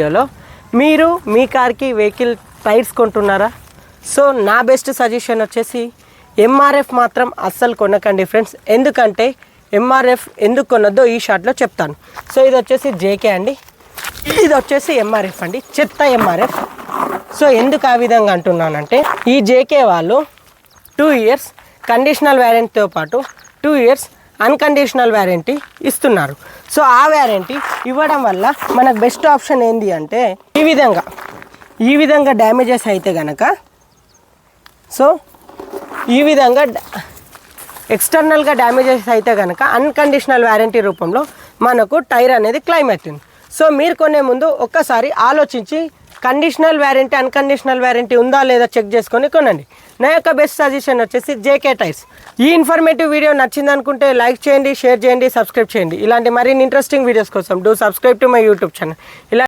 వీడియోలో మీరు మీ కార్కి వెహికల్ టైర్స్ కొంటున్నారా? సో నా బెస్ట్ సజెషన్ వచ్చేసి ఎంఆర్ఎఫ్ మాత్రం అస్సలు కొనకండి ఫ్రెండ్స్. ఎందుకంటే ఎంఆర్ఎఫ్ ఎందుకు కొనొద్దో ఈ షార్ట్లో చెప్తాను. సో ఇది వచ్చేసి జేకే అండి, ఇది వచ్చేసి ఎంఆర్ఎఫ్ అండి, చెత్త ఎంఆర్ఎఫ్. సో ఎందుకు ఆ విధంగా అంటున్నానంటే ఈ జేకే వాళ్ళు 2 ఇయర్స్ కండిషనల్ వ్యారంటీతో పాటు 2 ఇయర్స్ అన్కండిషనల్ వ్యారంటీ ఇస్తున్నారు. సో ఆ వ్యారంటీ ఇవ్వడం వల్ల మనకు బెస్ట్ ఆప్షన్ ఏంటి అంటే ఈ విధంగా డ్యామేజెస్ అయితే కనుక, సో ఈ విధంగా ఎక్స్టర్నల్గా డ్యామేజెస్ అయితే కనుక అన్కండిషనల్ వ్యారంటీ రూపంలో మనకు టైర్ అనేది క్లెయిమ్ అవుతుంది. సో మీరు కొనే ముందు ఒక్కసారి ఆలోచించి కండిషనల్ వ్యారంటీ అన్కండిషనల్ వ్యారంటీ ఉందా లేదా చెక్ చేసుకొని కొనండి. నా యొక్క బెస్ట్ సజెషన్ వచ్చేసి జేకే టైర్స్. ఈ ఇన్ఫర్మేటివ్ వీడియో నచ్చింది అనుకుంటే లైక్ చేయండి, షేర్ చేయండి, సబ్స్క్రైబ్ చేయండి. ఇలాంటి మరిన్ని ఇంట్రెస్టింగ్ వీడియోస్ కోసం do subscribe to my YouTube channel. ఇలా